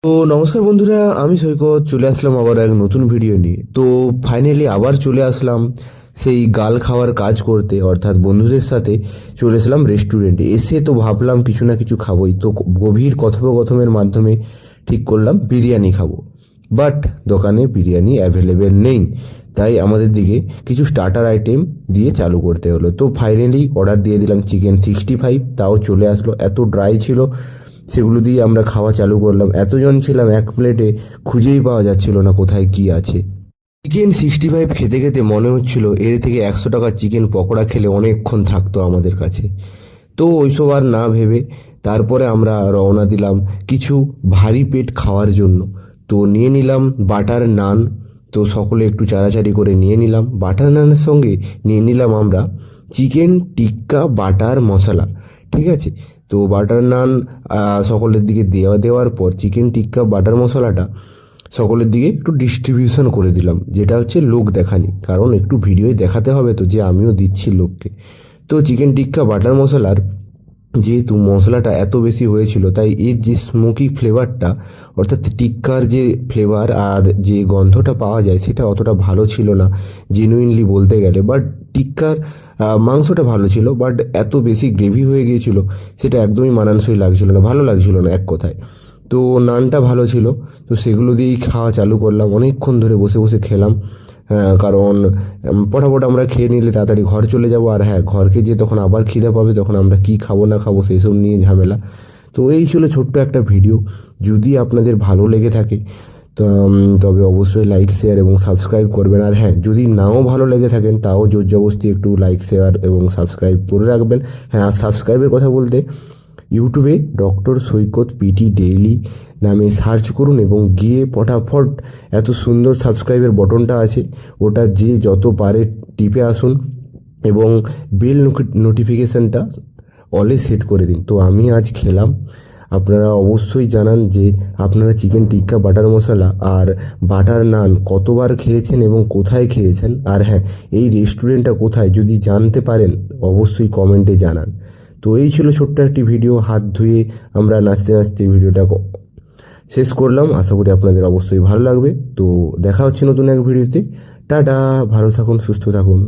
তো নমস্কার বন্ধুরা, আমি সৈকত চলে আসলাম আবার এক নতুন ভিডিও নিয়ে। তো ফাইনালি আবার চলে আসলাম সেই গাল খাওয়ার কাজ করতে, অর্থাৎ বন্ধুদের সাথে চলে আসলাম রেস্টুরেন্টে। এসে তো ভাবলাম কিছু না কিছু খাবোই, তো গভীর কথোপকথনের মাধ্যমে ঠিক করলাম বিরিয়ানি খাবো। বাট দোকানে বিরিয়ানি অ্যাভেলেবেল নেই, তাই আমাদের দিকে কিছু স্টার্টার আইটেম দিয়ে চালু করতে হলো। তো ফাইনালি অর্ডার দিয়ে দিলাম চিকেন 65, তাও চলে আসলো। এত ড্রাই ছিল, সেগুলো দিয়ে আমরা খাওয়া চালু করলাম। এতজন ছিলাম, এক প্লেটে খুঁজেই পাওয়া যাচ্ছিল না কোথায় কি আছে। চিকেন 65 খেতে খেতে মনে হচ্ছিল এর থেকে 100 টাকার চিকেন পকোড়া খেলে অনেকক্ষণ থাকতো আমাদের কাছে। তো ওইসব আর না ভেবে তারপরে আমরা রওনা দিলাম কিছু ভারী পেট খাওয়ার জন্য। তো নিয়ে নিলাম বাটার নান। তো সকলে একটু চাড়াচাড়ি করে নিয়ে নিলাম। বাটার নানের সঙ্গে নিয়ে নিলাম আমরা চিকেন টিক্কা বাটার মশলা। ঠিক আছে, তো বাটার নান সকলের দিকে দেওয়ার পর চিকেন টিক্কা বাটার মশলাটা সকলের দিকে একটু ডিস্ট্রিবিউশন করে দিলাম, যেটা হচ্ছে লোক দেখানি, কারণ একটু ভিডিওয় দেখাতে হবে তো যে আমিও দিচ্ছি লোককে। তো চিকেন টিক্কা বাটার মশলার যেহেতু মশলাটা এত বেশি হয়েছিল, তাই এর যে স্মোকি ফ্লেভারটা, অর্থাৎ টিক্কার যে ফ্লেভার আর যে গন্ধটা পাওয়া যায়, সেটা অতটা ভালো ছিল না জেনুইনলি বলতে গেলে। বাট টিক্কার মাংসটা ভালো ছিল, বাট এত বেশি গ্রেভি হয়ে গিয়েছিল, সেটা একদমই মানানসই লাগছিল না, ভালো লাগছিল না এক কথায়। তো নানটা ভালো ছিল, তো সেগুলো দিয়েই খাওয়া চালু করলাম। অনেকক্ষণ ধরে বসে বসে খেলাম, কারণ ফটাফট আমরা খেয়ে নিলে তাড়াতাড়ি ঘর চলে যাব। আর হ্যাঁ, ঘরকে যে তখন আবার খিদে পাবে, তখন আমরা কি খাবো না খাবো সেই সব নিয়ে ঝামেলা। তো এই ছিল ছোট্ট একটা ভিডিও। যদি আপনাদের ভালো লেগে থাকে তো তবে অবশ্যই লাইক শেয়ার এবং সাবস্ক্রাইব করবেন। আর হ্যাঁ, যদি নাও ভালো লেগে থাকেন তাও জোর জবরদস্তি একটু লাইক শেয়ার এবং সাবস্ক্রাইব করে রাখবেন। হ্যাঁ, আর সাবস্ক্রাইবের কথা বলতে ইউটিউবে ডক্টর সৈকত পিটি ডেইলি নামে সার্চ করুন এবং গিয়ে ফটাফট এত সুন্দর সাবস্ক্রাইবের বটনটা আছে, ওটা যে যত পারে টিপে আসুন এবং বেল নোটিফিকেশানটা অলে সেট করে দিন। তো আমি আজ খেলাম, আপনারা অবশ্যই জানান যে আপনারা চিকেন টিক্কা বাটার মশলা আর বাটার নান কতবার খেয়েছেন এবং কোথায় খেয়েছেন। আর হ্যাঁ, এই রেস্টুরেন্টটা কোথায় যদি জানতে পারেন অবশ্যই কমেন্টে জানান। তো এই ছিল ছোট্ট একটি ভিডিও। হাত ধুয়ে আমরা নাচতে নাচতে ভিডিওটা শেষ করলাম। আশা করি আপনাদের অবশ্যই ভালো লাগবে। তো দেখা হচ্ছে নতুন এক ভিডিওতে। টাটা, ভালো থাকুন, সুস্থ থাকুন।